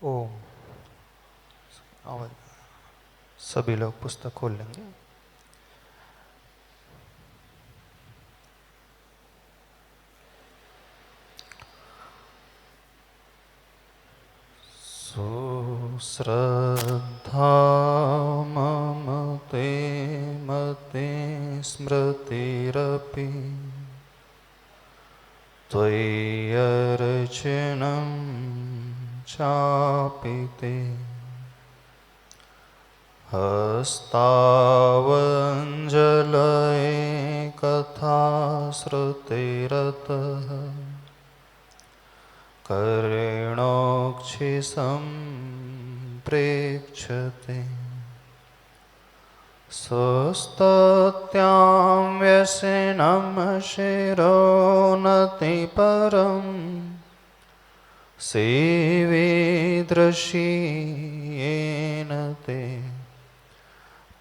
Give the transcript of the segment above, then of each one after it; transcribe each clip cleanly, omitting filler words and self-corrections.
ओम। आवाज। सभी लोग पुस्तक खोल लेंगे। सुश्रद्धा मम ते मते स्मृतिरपि त्वय्यर्चनं चापि ते हस्तावञ्जलये कथाश्रुतिरतः कर्णोक्षिसम्प्रेक्षते स्वस्तत्यां व्यसनं शिरोनतिपरं सेवेदृशीयेन ते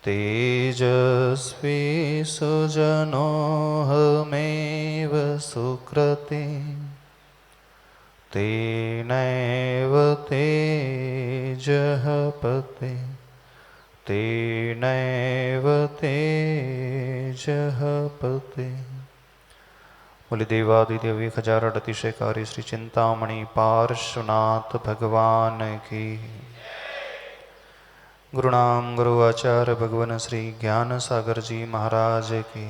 तेजस्वी सुजनोऽहमेव सुकृते तेनैव तेजः पते तेनैव तेजः पते। बोले देवादिदेव 1008 अतिशयकारी श्री चिंतामणि पार्श्वनाथ भगवान की। गुरुनाम गुरु आचार्य भगवान श्री ज्ञान सागर जी महाराज की।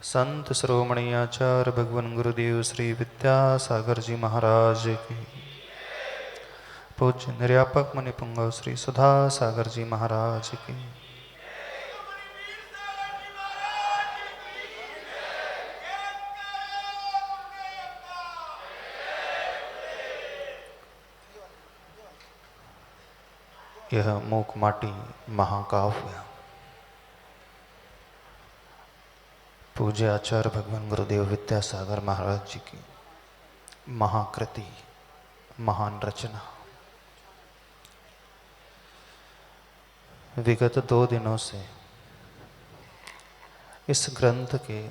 संत शिरोमणि आचार्य भगवान गुरुदेव श्री विद्यासागर जी महाराज की। पूज्य निर्यापक मुनिपुंगव श्री सुधा सागर जी महाराज की। यह मूक माटी महाकाव्य पूज्य आचार्य भगवान गुरुदेव विद्यासागर महाराज जी की महाकृति, महान रचना। विगत 2 दिनों से इस ग्रंथ के,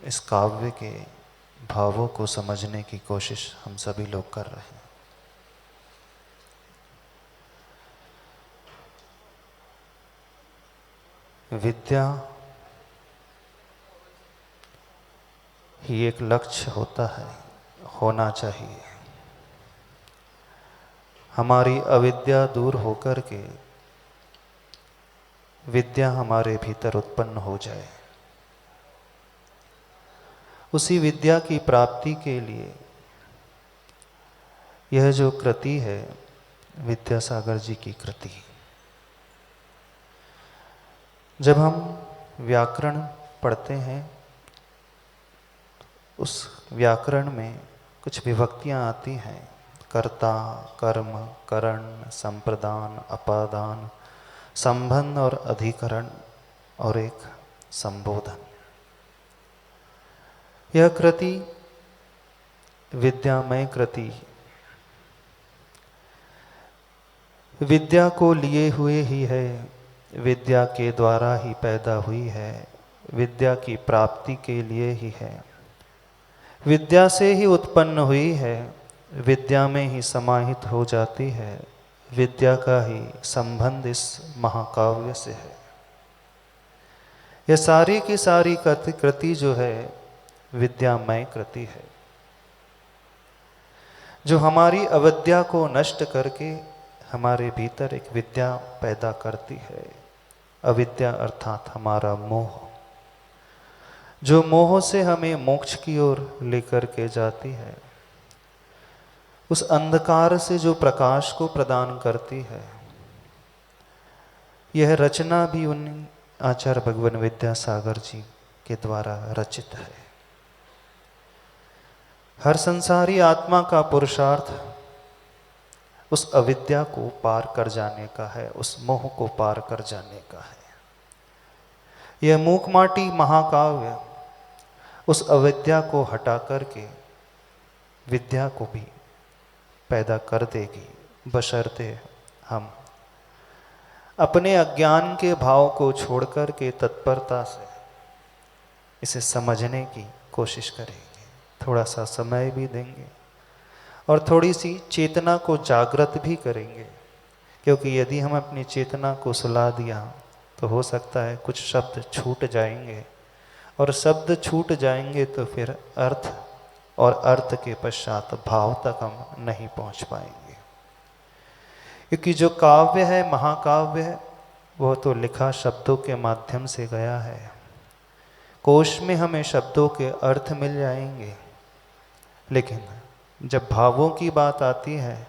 इस काव्य के भावों को समझने की कोशिश हम सभी लोग कर रहे हैं। विद्या ही एक लक्ष्य होता है, होना चाहिए। हमारी अविद्या दूर होकर के विद्या हमारे भीतर उत्पन्न हो जाए। उसी विद्या की प्राप्ति के लिए यह जो कृति है विद्यासागर जी की कृति। जब हम व्याकरण पढ़ते हैं उस व्याकरण में कुछ विभक्तियां आती हैं, कर्ता, कर्म, करण, संप्रदान, अपादान, संबंध और अधिकरण और एक संबोधन। यह कृति विद्यामय कृति विद्या को लिए हुए ही है, विद्या के द्वारा ही पैदा हुई है, विद्या की प्राप्ति के लिए ही है, विद्या से ही उत्पन्न हुई है, विद्या में ही समाहित हो जाती है, विद्या का ही संबंध इस महाकाव्य से है। यह सारी की सारी कृति जो है विद्यामय कृति है, जो हमारी अविद्या को नष्ट करके हमारे भीतर एक विद्या पैदा करती है। अविद्या अर्थात हमारा मोह, जो मोह से हमें मोक्ष की ओर लेकर के जाती है, उस अंधकार से जो प्रकाश को प्रदान करती है। यह रचना भी उन आचार्य भगवान विद्यासागर जी के द्वारा रचित है। हर संसारी आत्मा का पुरुषार्थ उस अविद्या को पार कर जाने का है, उस मोह को पार कर जाने का है। यह मूक माटी महाकाव्य उस अविद्या को हटा करके विद्या को भी पैदा कर देगी, बशर्ते हम अपने अज्ञान के भाव को छोड़कर के तत्परता से इसे समझने की कोशिश करेंगे। थोड़ा सा समय भी देंगे और थोड़ी सी चेतना को जागृत भी करेंगे, क्योंकि यदि हम अपनी चेतना को सुला दिया तो हो सकता है कुछ शब्द छूट जाएंगे, और शब्द छूट जाएंगे तो फिर अर्थ और अर्थ के पश्चात भाव तक हम नहीं पहुंच पाएंगे। क्योंकि जो काव्य है, महाकाव्य है, वह तो लिखा शब्दों के माध्यम से गया है। कोश में हमें शब्दों के अर्थ मिल जाएंगे, लेकिन जब भावों की बात आती है,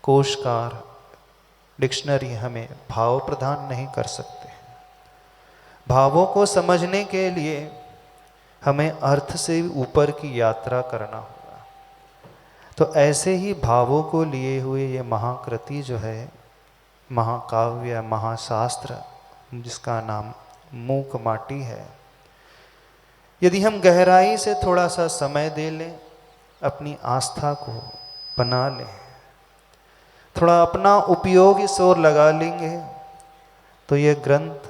कोशकार, डिक्शनरी हमें भाव प्रदान नहीं कर सकते। भावों को समझने के लिए हमें अर्थ से ऊपर की यात्रा करना होगा। तो ऐसे ही भावों को लिए हुए ये महाकृति जो है, महाकाव्य, महाशास्त्र, जिसका नाम मूक माटी है, यदि हम गहराई से थोड़ा सा समय दे लें, अपनी आस्था को बना लें, थोड़ा अपना उपयोग इस ओर लगा लेंगे, तो यह ग्रंथ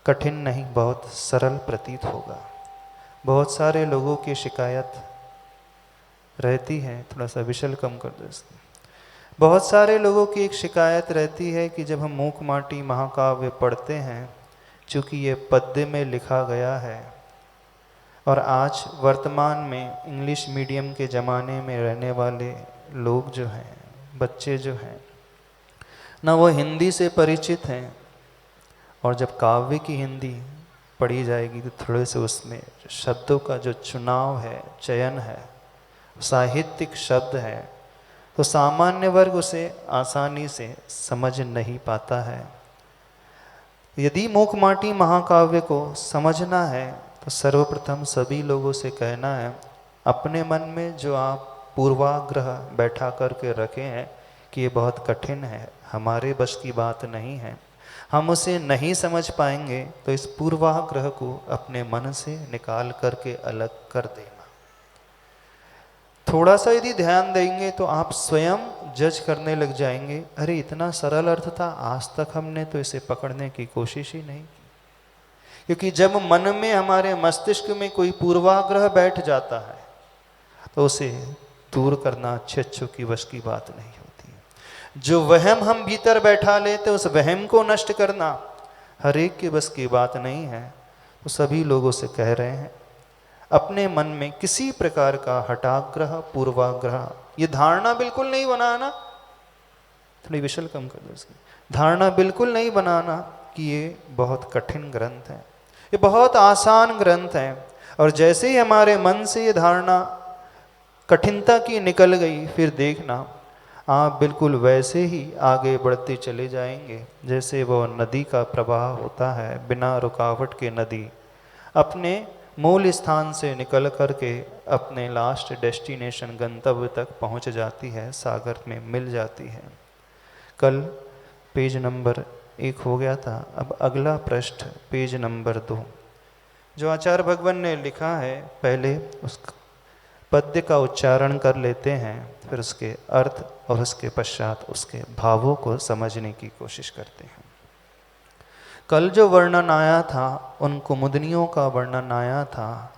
कठिन नहीं, बहुत सरल प्रतीत होगा। बहुत सारे लोगों की शिकायत रहती है, थोड़ा सा विशल कम कर दो इसको। बहुत सारे लोगों की एक शिकायत रहती है कि जब हम मूक माटी महाकाव्य पढ़ते हैं, चूँकि ये पद्य में लिखा गया है, और आज वर्तमान में इंग्लिश मीडियम के ज़माने में रहने वाले लोग जो हैं, बच्चे जो हैं ना, वो हिंदी से परिचित हैं, और जब काव्य की हिंदी पढ़ी जाएगी तो थोड़े से उसमें शब्दों का जो चुनाव है, चयन है, साहित्यिक शब्द है, तो सामान्य वर्ग उसे आसानी से समझ नहीं पाता है। यदि मूक माटी महाकाव्य को समझना है तो सर्वप्रथम सभी लोगों से कहना है, अपने मन में जो आप पूर्वाग्रह बैठा करके रखे हैं कि ये बहुत कठिन है, हमारे बस की बात नहीं है, हम उसे नहीं समझ पाएंगे, तो इस पूर्वाग्रह को अपने मन से निकाल करके अलग कर देना। थोड़ा सा यदि ध्यान देंगे तो आप स्वयं जज करने लग जाएंगे, अरे इतना सरल अर्थ था, आज तक हमने तो इसे पकड़ने की कोशिश ही नहीं की। क्योंकि जब मन में, हमारे मस्तिष्क में कोई पूर्वाग्रह बैठ जाता है तो उसे दूर करना अच्छे की वश की बात नहीं होती है। जो वहम हम भीतर बैठा लेते, उस वहम को नष्ट करना हर एक के बस की बात नहीं है। तो सभी लोगों से कह रहे हैं, अपने मन में किसी प्रकार का हठाग्रह, पूर्वाग्रह, ये धारणा बिल्कुल नहीं बनाना, थोड़ी विशल कम कर दो इसकी, धारणा बिल्कुल नहीं बनाना कि ये बहुत कठिन ग्रंथ है, ये बहुत आसान ग्रंथ है। और जैसे ही हमारे मन से ये धारणा कठिनता की निकल गई, फिर देखना आप बिल्कुल वैसे ही आगे बढ़ते चले जाएंगे जैसे वो नदी का प्रवाह होता है, बिना रुकावट के नदी अपने मूल स्थान से निकल करके अपने लास्ट डेस्टिनेशन, गंतव्य तक पहुंच जाती है, सागर में मिल जाती है। कल पेज नंबर 1 हो गया था, अब अगला पृष्ठ पेज नंबर 2 जो आचार्य भगवान ने लिखा है, पहले उस पद्य का उच्चारण कर लेते हैं, फिर उसके अर्थ और उसके पश्चात उसके भावों को समझने की कोशिश करते हैं। कल जो वर्णन आया था, उन कुमुदनियों का वर्णन आया था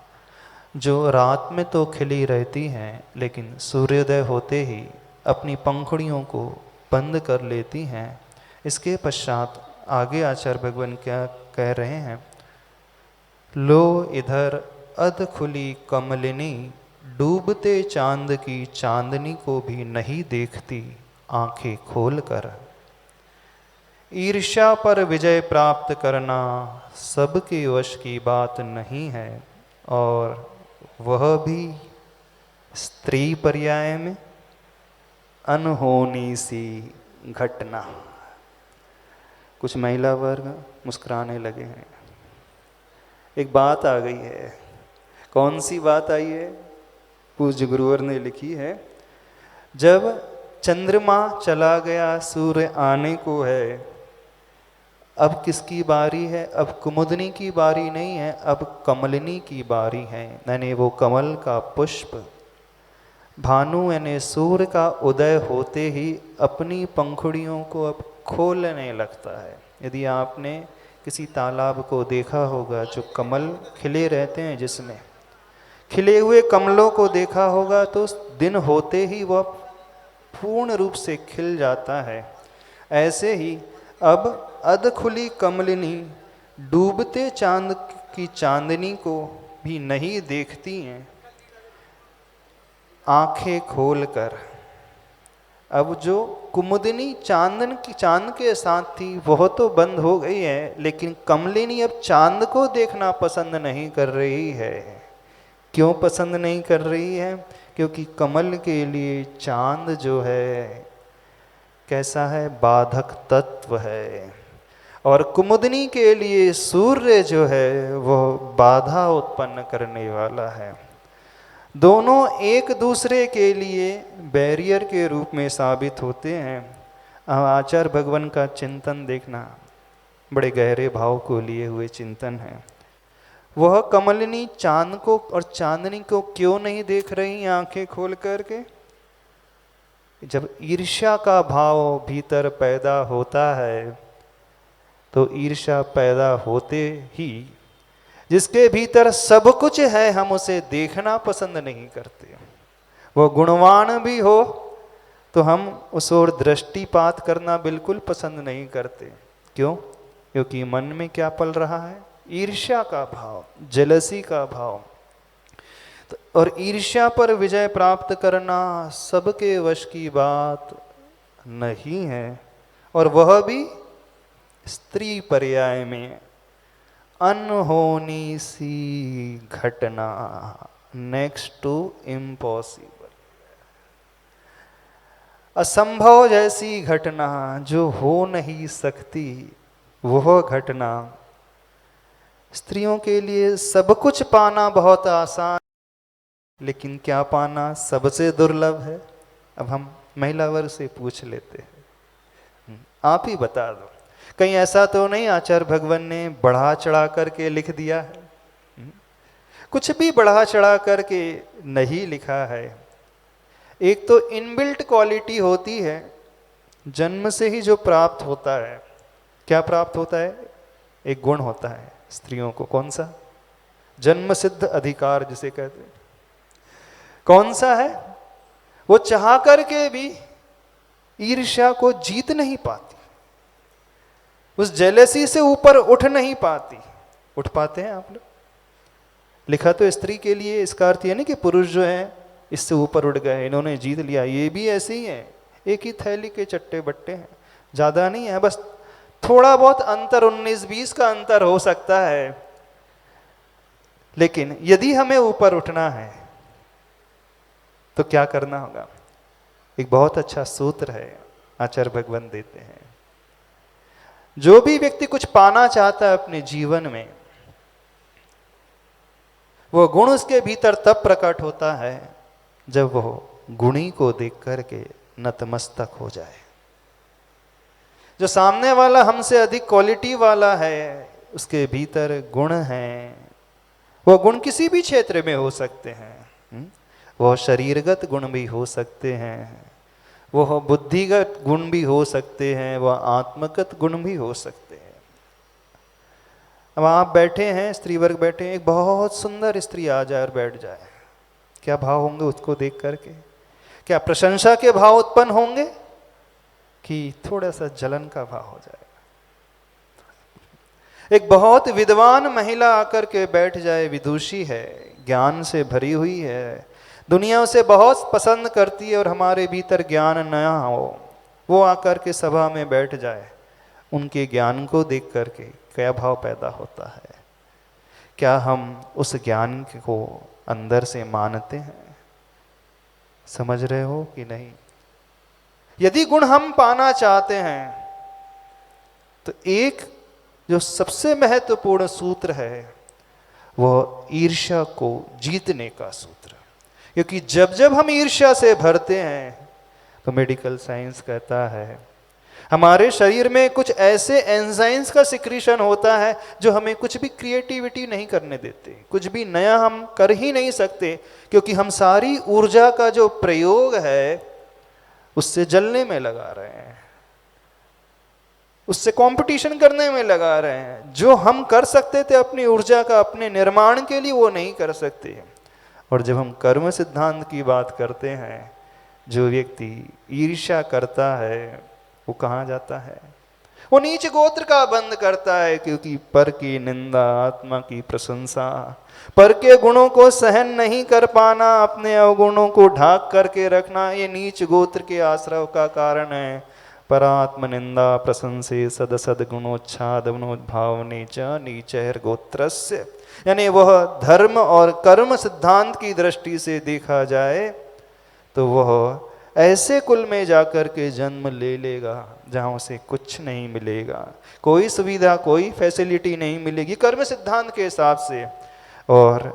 जो रात में तो खिली रहती हैं, लेकिन सूर्योदय होते ही अपनी पंखुड़ियों को बंद कर लेती हैं। इसके पश्चात आगे आचार्य भगवान क्या कह रहे हैं, लो इधर अध खुली कमलिनी, डूबते चांद की चांदनी को भी नहीं देखती आंखें खोल कर। ईर्ष्या पर विजय प्राप्त करना सबके वश की बात नहीं है, और वह भी स्त्री पर्याय में अनहोनी सी घटना। कुछ महिला वर्ग मुस्कुराने लगे हैं। एक बात आ गई है। कौन सी बात आई है? पूज्य गुरुवर ने लिखी है, जब चंद्रमा चला गया, सूर्य आने को है, अब किसकी बारी है? अब कुमुदनी की बारी नहीं है, अब कमलिनी की बारी है। यानी वो कमल का पुष्प भानु यानी सूर्य का उदय होते ही अपनी पंखुड़ियों को अब खोलने लगता है। यदि आपने किसी तालाब को देखा होगा जो कमल खिले रहते हैं, जिसमें खिले हुए कमलों को देखा होगा, तो दिन होते ही वह पूर्ण रूप से खिल जाता है, ऐसे ही अब अध खुली कमलिनी डूबते चांद की चांदनी को भी नहीं देखती हैं आंखें खोलकर। अब जो कुमुदिनी चांद के साथ थी वह तो बंद हो गई है, लेकिन कमलिनी अब चांद को देखना पसंद नहीं कर रही है। क्यों पसंद नहीं कर रही है? क्योंकि कमल के लिए चांद जो है कैसा है? बाधक तत्व है। और कुमुदिनी के लिए सूर्य जो है वह बाधा उत्पन्न करने वाला है। दोनों एक दूसरे के लिए बैरियर के रूप में साबित होते हैं। आचार्य भगवान का चिंतन देखना, बड़े गहरे भाव को लिए हुए चिंतन है। वह कमलिनी चांद को और चांदनी को क्यों नहीं देख रही आंखें खोल करके? जब ईर्ष्या का भाव भीतर पैदा होता है तो ईर्ष्या पैदा होते ही जिसके भीतर सब कुछ है हम उसे देखना पसंद नहीं करते। वो गुणवान भी हो तो हम उस ओर दृष्टिपात करना बिल्कुल पसंद नहीं करते। क्यों? क्योंकि मन में क्या पल रहा है? ईर्ष्या का भाव, जेलसी का भाव। और ईर्ष्या पर विजय प्राप्त करना सबके वश की बात नहीं है, और वह भी स्त्री पर्याय में। अनहोनी सी घटना, नेक्स्ट टू इम्पॉसिबल, असंभव जैसी घटना जो हो नहीं सकती, वह घटना। स्त्रियों के लिए सब कुछ पाना बहुत आसान, लेकिन क्या पाना सबसे दुर्लभ है। अब हम महिला वर्ग से पूछ लेते हैं, आप ही बता दो, कहीं ऐसा तो नहीं आचार्य भगवान ने बढ़ा चढ़ा करके लिख दिया है? कुछ भी बढ़ा चढ़ा करके नहीं लिखा है। एक तो इनबिल्ट क्वालिटी होती है, जन्म से ही जो प्राप्त होता है। क्या प्राप्त होता है? एक गुण होता है स्त्रियों को। कौन सा? जन्म सिद्ध अधिकार जिसे कहते हैं। कौन सा है? वो चाह करके भी ईर्ष्या को जीत नहीं पाती, उस जेलेसी से ऊपर उठ नहीं पाती। उठ पाते हैं आप लोग? लिखा तो स्त्री के लिए, इसका अर्थ ये नहीं कि पुरुष जो है इससे ऊपर उठ गए, इन्होंने जीत लिया। ये भी ऐसे ही है, एक ही थैली के चट्टे बट्टे हैं, ज्यादा नहीं है, बस थोड़ा बहुत अंतर 19-20 का अंतर हो सकता है। लेकिन यदि हमें ऊपर उठना है तो क्या करना होगा? एक बहुत अच्छा सूत्र है आचार्य भगवान देते हैं। जो भी व्यक्ति कुछ पाना चाहता है अपने जीवन में, वो गुण उसके भीतर तब प्रकट होता है जब वो गुणी को देख करके नतमस्तक हो जाए। जो सामने वाला हमसे अधिक क्वालिटी वाला है, उसके भीतर गुण हैं। वो गुण किसी भी क्षेत्र में हो सकते हैं। वह शरीरगत गुण भी हो सकते हैं, वह बुद्धिगत गुण भी हो सकते हैं, वह आत्मगत गुण भी हो सकते हैं। अब आप बैठे हैं, स्त्री वर्ग बैठे हैं, एक बहुत सुंदर स्त्री आ जाए और बैठ जाए, क्या भाव होंगे उसको देख करके? क्या प्रशंसा के भाव उत्पन्न होंगे कि थोड़ा सा जलन का भाव हो जाए? एक बहुत विद्वान महिला आकर के बैठ जाए, विदुषी है, ज्ञान से भरी हुई है, दुनिया उसे बहुत पसंद करती है, और हमारे भीतर ज्ञान नया हो, वो आकर के सभा में बैठ जाए, उनके ज्ञान को देख करके क्या भाव पैदा होता है? क्या हम उस ज्ञान को अंदर से मानते हैं? समझ रहे हो कि नहीं? यदि गुण हम पाना चाहते हैं तो एक जो सबसे महत्वपूर्ण सूत्र है वह ईर्ष्या को जीतने का सूत्र। क्योंकि जब जब हम ईर्ष्या से भरते हैं तो मेडिकल साइंस कहता है हमारे शरीर में कुछ ऐसे एंजाइम्स का सिक्रीशन होता है जो हमें कुछ भी क्रिएटिविटी नहीं करने देते, कुछ भी नया हम कर ही नहीं सकते, क्योंकि हम सारी ऊर्जा का जो प्रयोग है उससे जलने में लगा रहे हैं, उससे कंपटीशन करने में लगा रहे हैं। जो हम कर सकते थे अपनी ऊर्जा का अपने निर्माण के लिए, वो नहीं कर सकते। और जब हम कर्म सिद्धांत की बात करते हैं, जो व्यक्ति ईर्ष्या करता है वो कहाँ जाता है? वो नीच गोत्र का बंद करता है, क्योंकि पर की निंदा, आत्मा की प्रशंसा, पर के गुणों को सहन नहीं कर पाना, अपने अवगुणों को ढाक करके रखना, ये नीच गोत्र के आश्रव का कारण है। परात्म निंदा प्रशंसे सद सद गुणोच्छाद भावने च नीचैर गोत्रस्य, यानी वह धर्म और कर्म सिद्धांत की दृष्टि से देखा जाए तो वह ऐसे कुल में जाकर के जन्म ले लेगा जहाँ उसे कुछ नहीं मिलेगा, कोई सुविधा, कोई फैसिलिटी नहीं मिलेगी कर्म सिद्धांत के हिसाब से। और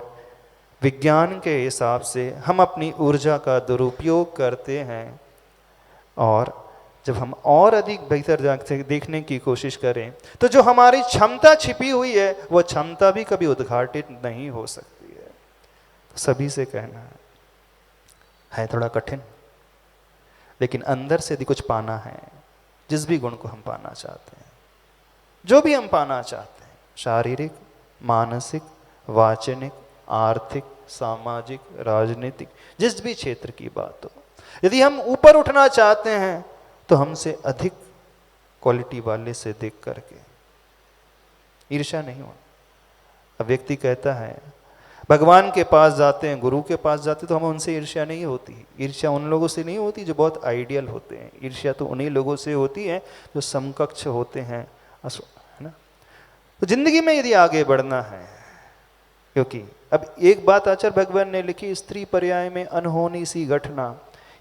विज्ञान के हिसाब से हम अपनी ऊर्जा का दुरुपयोग करते हैं, और जब हम और अधिक बेहतर जाकर देखने की कोशिश करें तो जो हमारी क्षमता छिपी हुई है वो क्षमता भी कभी उद्घाटित नहीं हो सकती है। तो सभी से कहना है थोड़ा कठिन, लेकिन अंदर से यदि कुछ पाना है, जिस भी गुण को हम पाना चाहते हैं, जो भी हम पाना चाहते हैं, शारीरिक, मानसिक, वाचनिक, आर्थिक, सामाजिक, राजनीतिक, जिस भी क्षेत्र की बात हो, यदि हम ऊपर उठना चाहते हैं तो हमसे अधिक क्वालिटी वाले से देख करके ईर्ष्या नहीं हो। अब व्यक्ति कहता है भगवान के पास जाते हैं, गुरु के पास जाते तो हमें उनसे ईर्ष्या नहीं होती। ईर्ष्या उन लोगों से नहीं होती जो बहुत आइडियल होते हैं, ईर्ष्या तो उन्हीं लोगों से होती है जो समकक्ष होते हैं, है ना। तो जिंदगी में यदि आगे बढ़ना है, क्योंकि अब एक बात आचार्य भगवान ने लिखी, स्त्री पर्याय में अनहोनी सी घटना,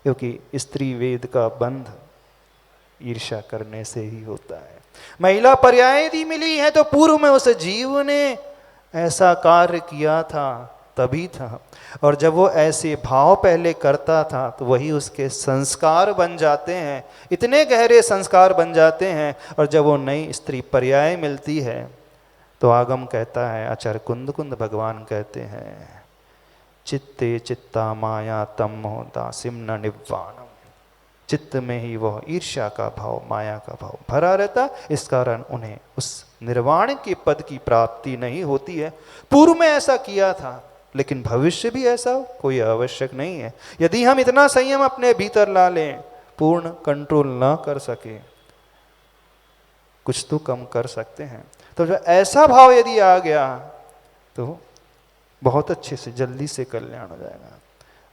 क्योंकि स्त्री वेद का बंध ईर्ष्या करने से ही होता है। महिला पर्याय यदि मिली है तो पूर्व में उस जीव ने ऐसा कार्य किया था तभी था, और जब वो ऐसे भाव पहले करता था तो वही उसके संस्कार बन जाते हैं, इतने गहरे संस्कार बन जाते हैं। और जब वो नई स्त्री पर्याय मिलती है तो आगम कहता है, आचार्य कुंद कुंद भगवान कहते हैं, चित्ते चित्ता माया तमो दासिम न निवाणम, चित्त में ही वह ईर्ष्या का भाव, माया का भाव भरा रहता, इस कारण उन्हें उस निर्वाण के पद की प्राप्ति नहीं होती है। पूर्व में ऐसा किया था, लेकिन भविष्य भी ऐसा कोई आवश्यक नहीं है। यदि हम इतना संयम अपने भीतर ला लें, पूर्ण कंट्रोल ना कर सके, कुछ तो कम कर सकते हैं। तो जो ऐसा भाव यदि आ गया तो बहुत अच्छे से जल्दी से कल्याण हो जाएगा।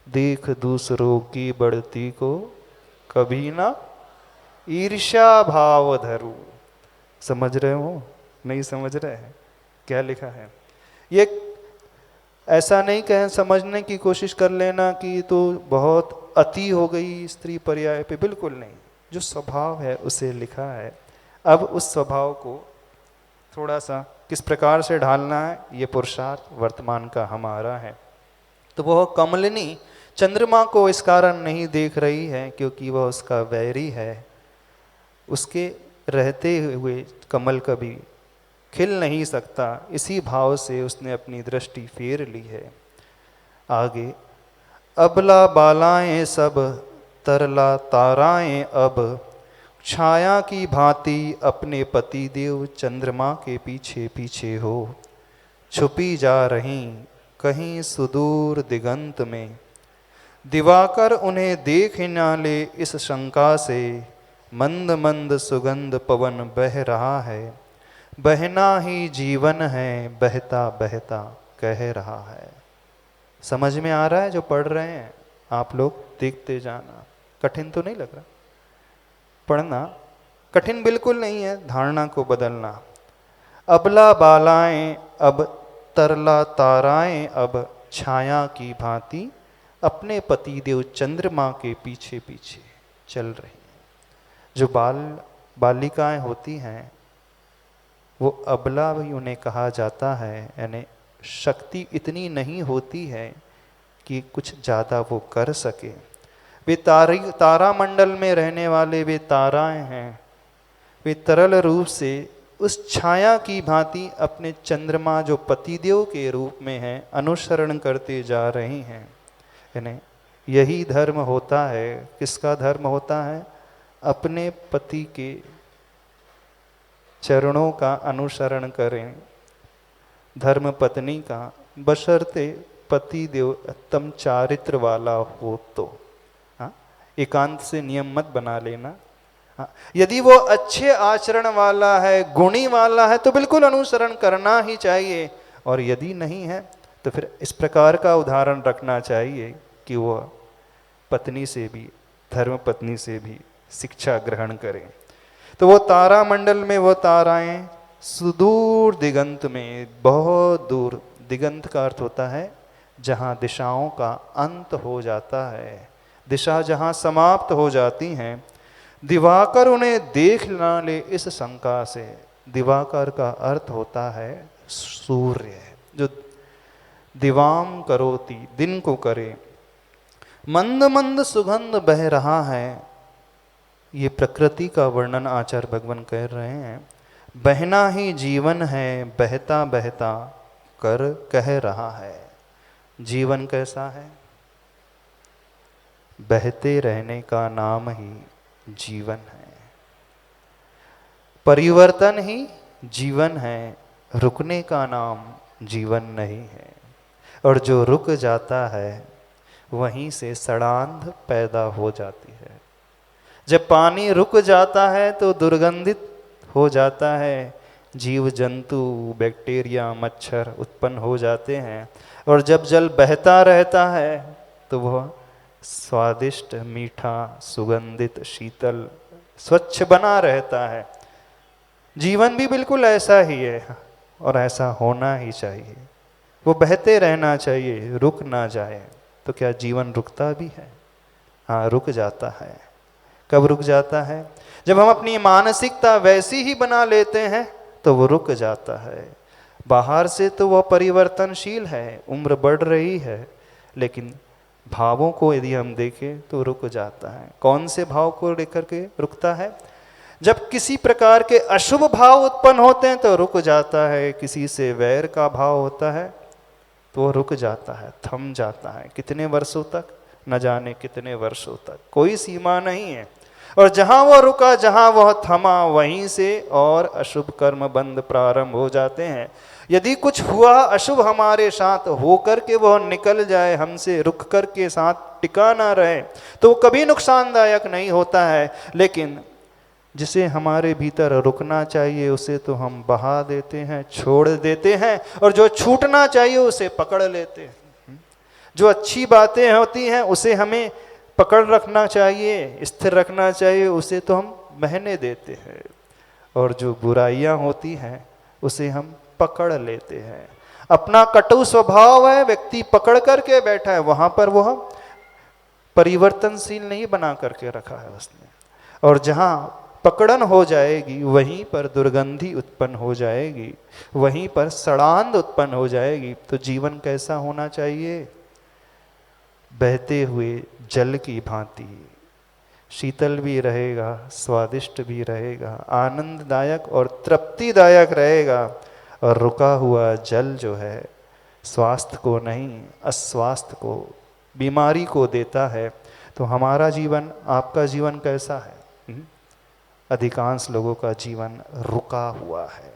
देख दूसरों की बढ़ती को कभी ना ईर्ष्या भाव धरू। समझ रहे हो? नहीं समझ रहे हैं? क्या लिखा है ये? ऐसा नहीं कहें, समझने की कोशिश कर लेना कि तो बहुत अति हो गई स्त्री पर्याय पे, बिल्कुल नहीं। जो स्वभाव है उसे लिखा है। अब उस स्वभाव को थोड़ा सा किस प्रकार से ढालना है, ये पुरुषार्थ वर्तमान का हमारा है। तो वह कमलिनी चंद्रमा को इस कारण नहीं देख रही है क्योंकि वह उसका वैरी है। उसके रहते हुए कमल कभी खिल नहीं सकता, इसी भाव से उसने अपनी दृष्टि फेर ली है। आगे, अबला बालाएं सब तरला ताराएं अब, छाया की भांति अपने पति देव चंद्रमा के पीछे पीछे हो, छुपी जा रही कहीं सुदूर दिगंत में, दिवाकर उन्हें देख न ले इस शंका से, मंद मंद सुगंध पवन बह रहा है, बहना ही जीवन है बहता बहता कह रहा है। समझ में आ रहा है? जो पढ़ रहे हैं आप लोग देखते जाना। कठिन तो नहीं लग रहा? पढ़ना कठिन बिल्कुल नहीं है, धारणा को बदलना। अबला बालाएं अब तरला ताराएं अब, छाया की भांति अपने पति देव चंद्रमा के पीछे पीछे चल रही हैं। जो बालिकाएं होती हैं वो अबला भी उन्हें कहा जाता है, यानी शक्ति इतनी नहीं होती है कि कुछ ज़्यादा वो कर सके। वे तारामंडल में रहने वाले वे ताराएं हैं। वे तरल रूप से उस छाया की भांति अपने चंद्रमा जो पतिदेव के रूप में है अनुसरण करते जा रही हैं। यानी यही धर्म होता है। किसका धर्म होता है? अपने पति के चरणों का अनुसरण करें। धर्म पत्नी का, बशर्ते पति देव उत्तम चारित्र वाला हो तो। हाँ, एकांत से नियम मत बना लेना। हाँ, यदि वो अच्छे आचरण वाला है, गुणी वाला है, तो बिल्कुल अनुसरण करना ही चाहिए। और यदि नहीं है तो फिर इस प्रकार का उदाहरण रखना चाहिए कि वो पत्नी से भी, धर्म पत्नी से भी शिक्षा ग्रहण करें। तो वो तारा मंडल में वो ताराएं सुदूर दिगंत में, बहुत दूर, दिगंत का अर्थ होता है जहाँ दिशाओं का अंत हो जाता है, दिशा जहाँ समाप्त हो जाती हैं। दिवाकर उन्हें देख ना ले इस शंका से। दिवाकर का अर्थ होता है सूर्य, जो दिवाम करोति, दिन को करे। मंद मंद सुगंध बह रहा है। ये प्रकृति का वर्णन आचार्य भगवान कह रहे हैं। बहना ही जीवन है, बहता बहता कर कह रहा है। जीवन कैसा है? बहते रहने का नाम ही जीवन है। परिवर्तन ही जीवन है, रुकने का नाम जीवन नहीं है। और जो रुक जाता है वहीं से सड़ांध पैदा हो जाती है। जब पानी रुक जाता है तो दुर्गंधित हो जाता है, जीव जंतु, बैक्टीरिया, मच्छर उत्पन्न हो जाते हैं। और जब जल बहता रहता है तो वह स्वादिष्ट, मीठा, सुगंधित, शीतल, स्वच्छ बना रहता है। जीवन भी बिल्कुल ऐसा ही है और ऐसा होना ही चाहिए। वो बहते रहना चाहिए, रुक ना जाए। तो क्या जीवन रुकता भी है? हाँ, रुक जाता है। कब रुक जाता है? जब हम अपनी मानसिकता वैसी ही बना लेते हैं तो वो रुक जाता है। बाहर से तो वह परिवर्तनशील है, उम्र बढ़ रही है, लेकिन भावों को यदि हम देखें तो रुक जाता है। कौन से भाव को लेकर के रुकता है? जब किसी प्रकार के अशुभ भाव उत्पन्न होते हैं तो रुक जाता है। किसी से वैर का भाव होता है तो वो रुक जाता है, थम जाता है। कितने वर्षों तक? न जाने कितने वर्षों तक, कोई सीमा नहीं है। और जहां वो रुका, जहां वह थमा, वहीं से और अशुभ कर्म बंध प्रारंभ हो जाते हैं। यदि कुछ हुआ अशुभ हमारे साथ, होकर के वह निकल जाए हमसे, रुक कर के साथ टिका ना रहे, तो कभी नुकसानदायक नहीं होता है। लेकिन जिसे हमारे भीतर रुकना चाहिए उसे तो हम बहा देते हैं, छोड़ देते हैं। और जो छूटना चाहिए उसे पकड़ लेते हैं। जो अच्छी बातें होती हैं उसे हमें पकड़ रखना चाहिए, स्थिर रखना चाहिए, उसे तो हम बहने देते हैं। और जो बुराइयां होती हैं उसे हम पकड़ लेते हैं। अपना कटु स्वभाव है, व्यक्ति पकड़ करके बैठा है, वहां पर वह परिवर्तनशील नहीं बना करके रखा है उसने। और जहां पकड़न हो जाएगी वहीं पर दुर्गंधि उत्पन्न हो जाएगी, वहीं पर सड़ांध उत्पन्न हो जाएगी। तो जीवन कैसा होना चाहिए? बहते हुए जल की भांति, शीतल भी रहेगा, स्वादिष्ट भी रहेगा, आनंददायक और तृप्तिदायक रहेगा। और रुका हुआ जल जो है स्वास्थ्य को नहीं, अस्वास्थ्य को, बीमारी को देता है। तो हमारा जीवन, आपका जीवन कैसा है? अधिकांश लोगों का जीवन रुका हुआ है।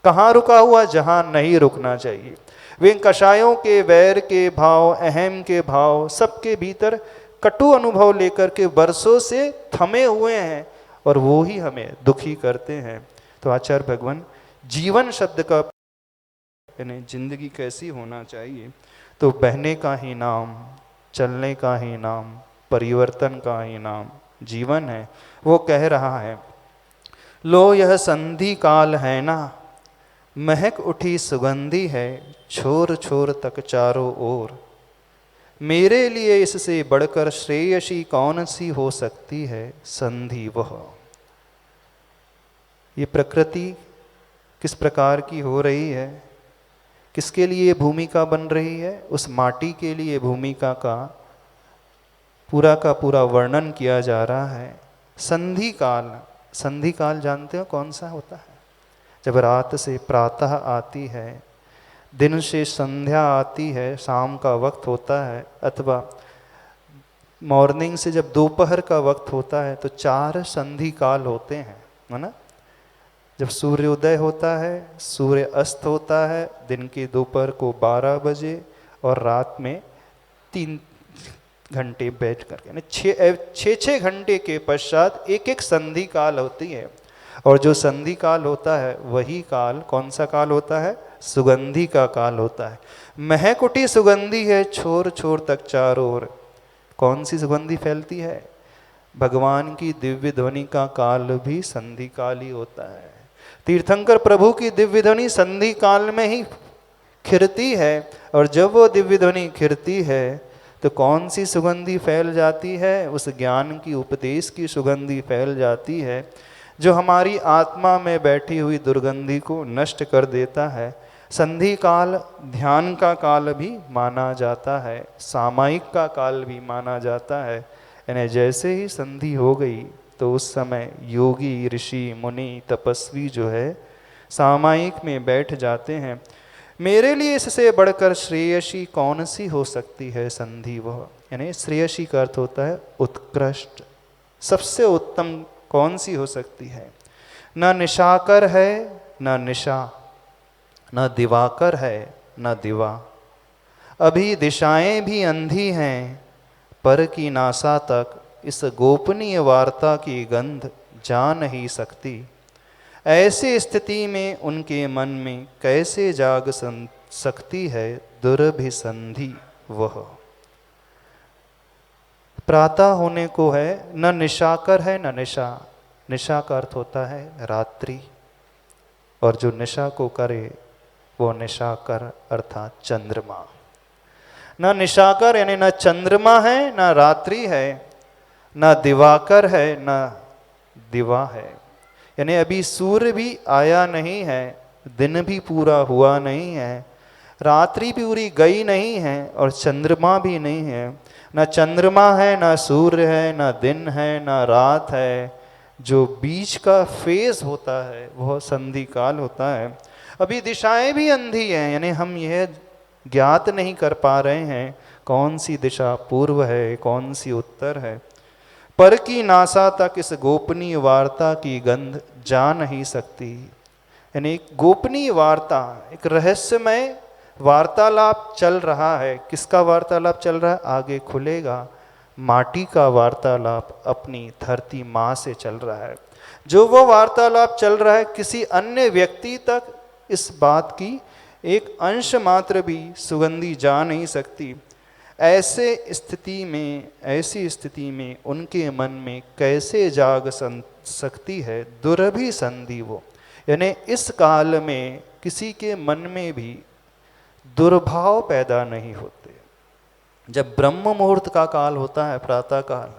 कहाँ रुका हुआ? जहाँ नहीं रुकना चाहिए। वे कषायों के, वैर के भाव, अहम के भाव, सबके भीतर कटु अनुभव लेकर के वर्षों से थमे हुए हैं और वो ही हमें दुखी करते हैं। तो आचार्य भगवान जीवन शब्द का, यानी जिंदगी कैसी होना चाहिए, तो बहने का ही नाम, चलने का ही नाम, परिवर्तन का ही नाम जीवन है। वो कह रहा है, लो यह संधि काल है ना, महक उठी सुगंधी है, छोर छोर तक चारों ओर। मेरे लिए इससे बढ़कर श्रेयसी कौन सी हो सकती है संधि वह। ये प्रकृति किस प्रकार की हो रही है, किसके लिए भूमिका बन रही है? उस माटी के लिए भूमिका का पूरा वर्णन किया जा रहा है। संधि काल, संधि काल जानते हो कौन सा होता है? जब रात से प्रातः आती है, दिन से संध्या आती है, शाम का वक्त होता है, अथवा मॉर्निंग से जब दोपहर का वक्त होता है, तो 4 संधि काल होते हैं, है ना? जब सूर्योदय होता है, सूर्य अस्त होता है दिन के दोपहर को 12 बजे, और रात में 3 घंटे बैठ करके, यानी 6 घंटे के पश्चात एक एक संधि काल होती है। और जो संधि काल होता है वही काल कौन सा काल होता है? सुगंधि का काल होता है। महक उठी सुगंधि है छोर छोर तक चारों ओर। कौन सी सुगंधि फैलती है? भगवान की दिव्य ध्वनि का काल भी संधि काल ही होता है। तीर्थंकर प्रभु की दिव्य ध्वनि संधि काल में ही खिरती है। और जब वो दिव्य ध्वनि खिरती है तो कौन सी सुगंधि फैल जाती है? उस ज्ञान की, उपदेश की सुगंधि फैल जाती है जो हमारी आत्मा में बैठी हुई दुर्गंधि को नष्ट कर देता है। संधि काल ध्यान का काल भी माना जाता है, सामायिक का काल भी माना जाता है। यानी जैसे ही संधि हो गई तो उस समय योगी, ऋषि, मुनि, तपस्वी जो है सामायिक में बैठ जाते हैं। मेरे लिए इससे बढ़कर श्रेयसी कौन सी हो सकती है संधि वह। यानी श्रेयसी का अर्थ होता है उत्कृष्ट, सबसे उत्तम कौन सी हो सकती है? न निशाकर है न निशा, न दिवाकर है न दिवा। अभी दिशाएं भी अंधी हैं पर की नासा तक इस गोपनीय वार्ता की गंध जा नहीं सकती। ऐसी स्थिति में उनके मन में कैसे जाग सकती है दुर्भिसंधि वह। प्रातः होने को है, न निशाकर है न निशा। निशा का अर्थ होता है रात्रि, और जो निशा को करे वो निशाकर अर्थात चंद्रमा। न निशाकर यानी न चंद्रमा है न रात्रि है, न दिवाकर है न दिवा है। यानी अभी सूर्य भी आया नहीं है, दिन भी पूरा हुआ नहीं है, रात्रि पूरी गई नहीं है और चंद्रमा भी नहीं है। न चंद्रमा है न सूर्य है न दिन है न रात है। जो बीच का फेज होता है वह संधि काल होता है। अभी दिशाएं भी अंधी हैं, यानी हम यह ज्ञात नहीं कर पा रहे हैं कौन सी दिशा पूर्व है कौन सी उत्तर है। पर की नासा तक इस गोपनीय वार्ता की गंध जा नहीं सकती। यानी एक गोपनीय वार्ता, एक रहस्यमय वार्तालाप चल रहा है। किसका वार्तालाप चल रहा है? आगे खुलेगा। माटी का वार्तालाप अपनी धरती माँ से चल रहा है। जो वो वार्तालाप चल रहा है किसी अन्य व्यक्ति तक इस बात की एक अंश मात्र भी सुगंधी जा नहीं सकती। ऐसी स्थिति में उनके मन में कैसे जाग सकती है दुर्भी संधि वो। यानी इस काल में किसी के मन में भी दुर्भाव पैदा नहीं होते। जब ब्रह्म मुहूर्त का काल होता है, प्रातः काल,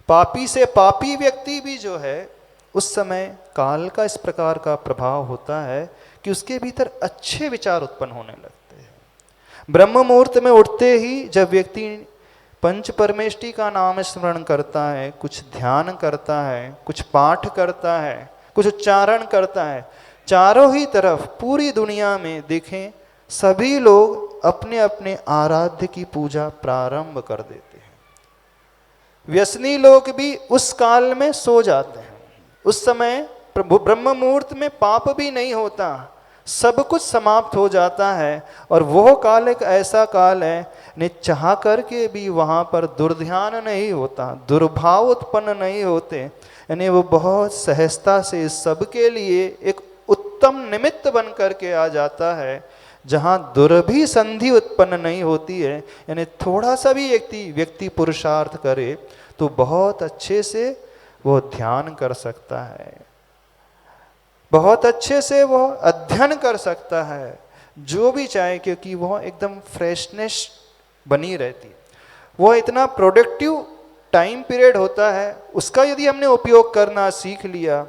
पापी से पापी व्यक्ति भी जो है उस समय काल का इस प्रकार का प्रभाव होता है कि उसके भीतर अच्छे विचार उत्पन्न होने लगते हैं। ब्रह्म मुहूर्त में उठते ही जब व्यक्ति पंच परमेष्टि का नाम स्मरण करता है, कुछ ध्यान करता है, कुछ पाठ करता है, कुछ उच्चारण करता है, चारों ही तरफ पूरी दुनिया में देखें सभी लोग अपने अपने आराध्य की पूजा प्रारंभ कर देते हैं। व्यसनी लोग भी उस काल में सो जाते हैं। उस समय ब्रह्म मुहूर्त में पाप भी नहीं होता, सब कुछ समाप्त हो जाता है। और वह काल एक ऐसा काल है ने चाह करके भी वहाँ पर दुर्ध्यान नहीं होता, दुर्भाव उत्पन्न नहीं होते। यानी वो बहुत सहजता से सबके लिए एक उत्तम निमित्त बन करके आ जाता है जहाँ दुर्भी संधि उत्पन्न नहीं होती है। यानी थोड़ा सा भी व्यक्ति पुरुषार्थ करे तो बहुत अच्छे से वो ध्यान कर सकता है, बहुत अच्छे से वह अध्ययन कर सकता है, जो भी चाहे, क्योंकि वह एकदम फ्रेशनेस बनी रहती है। वह इतना प्रोडक्टिव टाइम पीरियड होता है, उसका यदि हमने उपयोग करना सीख लिया।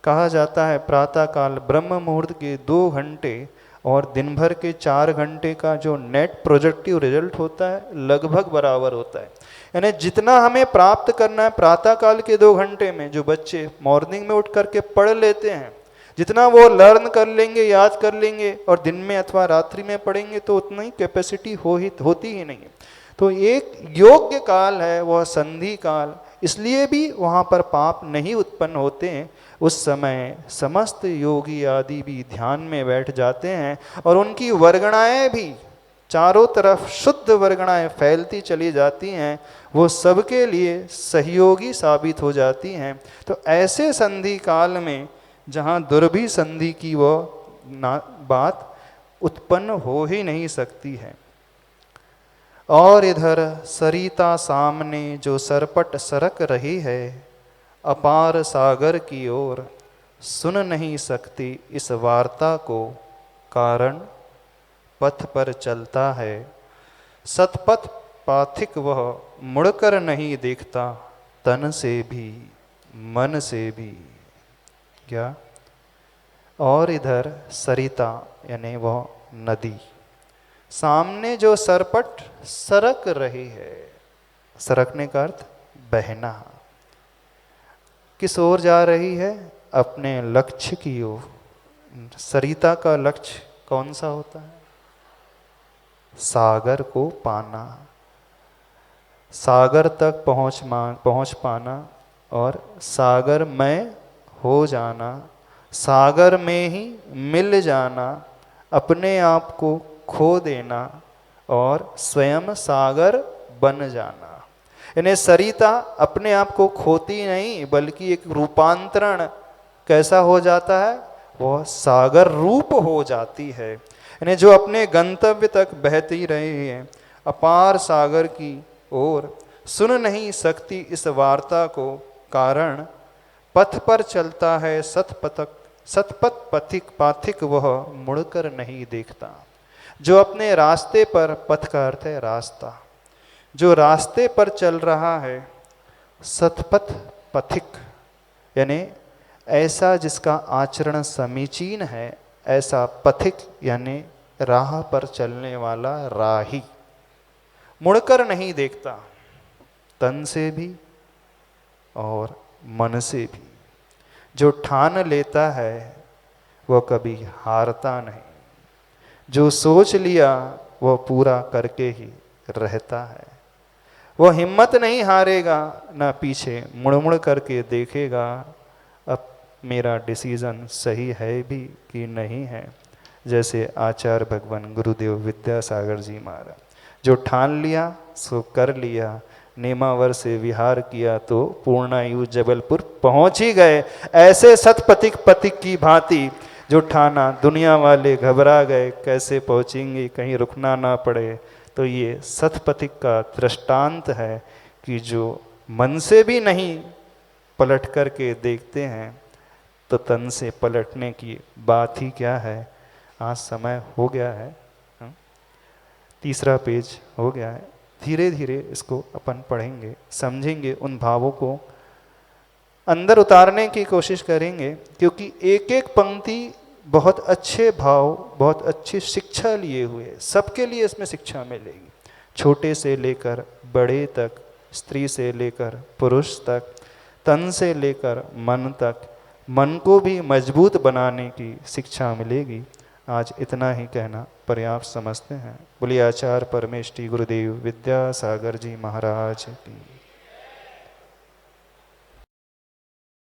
कहा जाता है प्रातः काल ब्रह्म मुहूर्त के 2 घंटे और दिन भर के 4 घंटे का जो नेट प्रोडक्टिव रिजल्ट होता है लगभग बराबर होता है। यानी जितना हमें प्राप्त करना है प्रातः काल के 2 घंटे में, जो बच्चे मॉर्निंग में उठ करके पढ़ लेते हैं, जितना वो लर्न कर लेंगे, याद कर लेंगे, और दिन में अथवा रात्रि में पढ़ेंगे तो उतना ही कैपेसिटी होती ही नहीं है। तो एक योग्य काल है वह संधि काल, इसलिए भी वहाँ पर पाप नहीं उत्पन्न होते हैं। उस समय समस्त योगी आदि भी ध्यान में बैठ जाते हैं और उनकी वर्गणाएं भी चारों तरफ शुद्ध वर्गणाएं फैलती चली जाती हैं, वो सबके लिए सहयोगी साबित हो जाती हैं। तो ऐसे संधि काल में जहाँ दुर्भी संधि की वो बात उत्पन्न हो ही नहीं सकती है। और इधर सरिता सामने जो सरपट सरक रही है, अपार सागर की ओर, सुन नहीं सकती इस वार्ता को, कारण पथ पर चलता है। सतपथ पाथिक वह मुड़कर नहीं देखता, तन से भी मन से भी। क्या? और इधर सरिता यानी वह नदी सामने जो सरपट सरक रही है, सरकने का अर्थ बहना, किस ओर जा रही है? अपने लक्ष्य की ओर। सरिता का लक्ष्य कौन सा होता है? सागर को पाना, सागर तक पहुंच पाना और सागर में हो जाना, सागर में ही मिल जाना, अपने आप को खो देना और स्वयं सागर बन जाना। यानी सरिता अपने आप को खोती नहीं, बल्कि एक रूपांतरण कैसा हो जाता है? वह सागर रूप हो जाती है। यानी जो अपने गंतव्य तक बहती रही है, अपार सागर की ओर, सुन नहीं सकती इस वार्ता को, कारण पथ पर चलता है सतपथ पथिक पाथिक वह मुड़कर नहीं देखता। जो अपने रास्ते पर, पथ का अर्थ है रास्ता, जो रास्ते पर चल रहा है, सतपथ पथिक यानी ऐसा जिसका आचरण समीचीन है, ऐसा पथिक यानी राह पर चलने वाला राही, मुड़कर नहीं देखता, तन से भी और मन से भी। जो ठान लेता है वह कभी हारता नहीं, जो सोच लिया वह पूरा करके ही रहता है। वह हिम्मत नहीं हारेगा, ना पीछे मुड़ मुड़ करके देखेगा अब मेरा डिसीजन सही है भी कि नहीं है। जैसे आचार्य भगवान गुरुदेव विद्यासागर जी महाराज, जो ठान लिया सो कर लिया, नेमावर से विहार किया तो पूर्णायु जबलपुर पहुंच ही गए। ऐसे सतपथिक पथिक की भांति जो ठाना, दुनिया वाले घबरा गए, कैसे पहुंचेंगे, कहीं रुकना ना पड़े। तो ये सतपथिक का दृष्टांत है कि जो मन से भी नहीं पलट करके देखते हैं, तो तन से पलटने की बात ही क्या है। आज समय हो गया है, तीसरा पेज हो गया है। धीरे धीरे इसको अपन पढ़ेंगे, समझेंगे, उन भावों को अंदर उतारने की कोशिश करेंगे, क्योंकि एक एक पंक्ति बहुत अच्छे भाव, बहुत अच्छी शिक्षा लिए हुए, सबके लिए इसमें शिक्षा मिलेगी। छोटे से लेकर बड़े तक, स्त्री से लेकर पुरुष तक, तन से लेकर मन तक, मन को भी मजबूत बनाने की शिक्षा मिलेगी। आज इतना ही कहना पर्याप्त समझते हैं। बोलिए आचार्य परमेष्टि गुरुदेव विद्यासागर जी महाराज की।